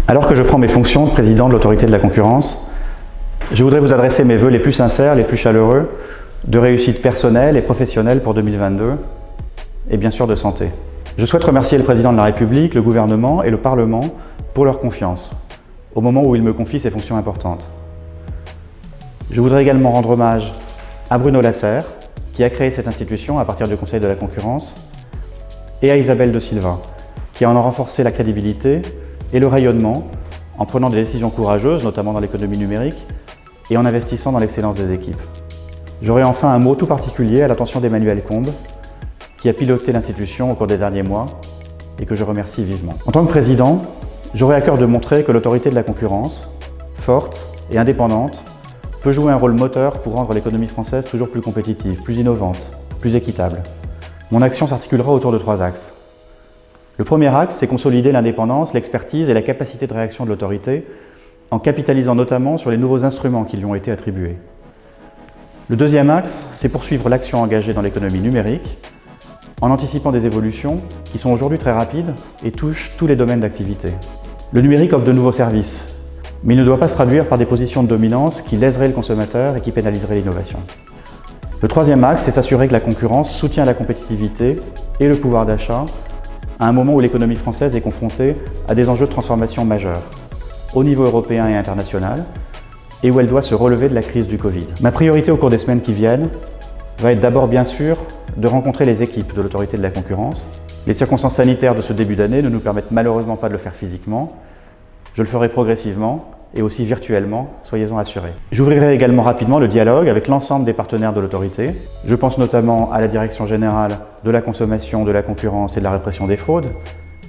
Alors que je prends mes fonctions de président de l'autorité de la concurrence, je voudrais vous adresser mes vœux les plus sincères, les plus chaleureux, de réussite personnelle et professionnelle pour 2022, et bien sûr de santé. Je souhaite remercier le président de la République, le gouvernement et le Parlement pour leur confiance, au moment où ils me confient ces fonctions importantes. Je voudrais également rendre hommage à Bruno Lasserre, qui a créé cette institution à partir du Conseil de la concurrence, et à Isabelle de Silva, qui en a renforcé la crédibilité et le rayonnement en prenant des décisions courageuses, notamment dans l'économie numérique, et en investissant dans l'excellence des équipes. J'aurai enfin un mot tout particulier à l'attention d'Emmanuel Combes, qui a piloté l'institution au cours des derniers mois et que je remercie vivement. En tant que président, j'aurai à cœur de montrer que l'autorité de la concurrence, forte et indépendante, peut jouer un rôle moteur pour rendre l'économie française toujours plus compétitive, plus innovante, plus équitable. Mon action s'articulera autour de 3 axes. Le premier axe, c'est consolider l'indépendance, l'expertise et la capacité de réaction de l'autorité, en capitalisant notamment sur les nouveaux instruments qui lui ont été attribués. Le deuxième axe, c'est poursuivre l'action engagée dans l'économie numérique, en anticipant des évolutions qui sont aujourd'hui très rapides et touchent tous les domaines d'activité. Le numérique offre de nouveaux services, mais il ne doit pas se traduire par des positions de dominance qui léseraient le consommateur et qui pénaliseraient l'innovation. Le troisième axe, c'est s'assurer que la concurrence soutient la compétitivité et le pouvoir d'achat à un moment où l'économie française est confrontée à des enjeux de transformation majeurs, au niveau européen et international, et où elle doit se relever de la crise du Covid. Ma priorité au cours des semaines qui viennent va être d'abord bien sûr de rencontrer les équipes de l'autorité de la concurrence. Les circonstances sanitaires de ce début d'année ne nous permettent malheureusement pas de le faire physiquement. Je le ferai progressivement et aussi virtuellement, soyez-en assurés. J'ouvrirai également rapidement le dialogue avec l'ensemble des partenaires de l'autorité. Je pense notamment à la Direction générale de la consommation, de la concurrence et de la répression des fraudes,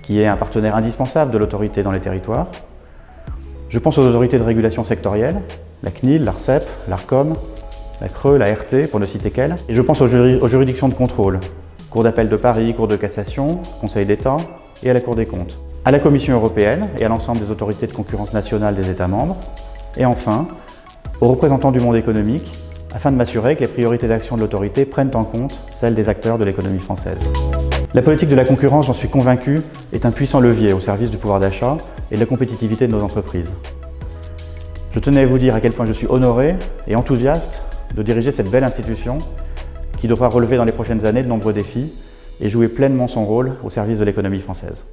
qui est un partenaire indispensable de l'autorité dans les territoires. Je pense aux autorités de régulation sectorielle, la CNIL, l'ARCEP, l'ARCOM, la CRE, la RT, pour ne citer qu'elles. Et je pense aux juridictions de contrôle, Cour d'appel de Paris, Cour de cassation, Conseil d'État et à la Cour des comptes. À la Commission européenne et à l'ensemble des autorités de concurrence nationales des États membres. Et enfin, aux représentants du monde économique, afin de m'assurer que les priorités d'action de l'autorité prennent en compte celles des acteurs de l'économie française. La politique de la concurrence, j'en suis convaincu, est un puissant levier au service du pouvoir d'achat et de la compétitivité de nos entreprises. Je tenais à vous dire à quel point je suis honoré et enthousiaste de diriger cette belle institution qui devra relever dans les prochaines années de nombreux défis et jouer pleinement son rôle au service de l'économie française.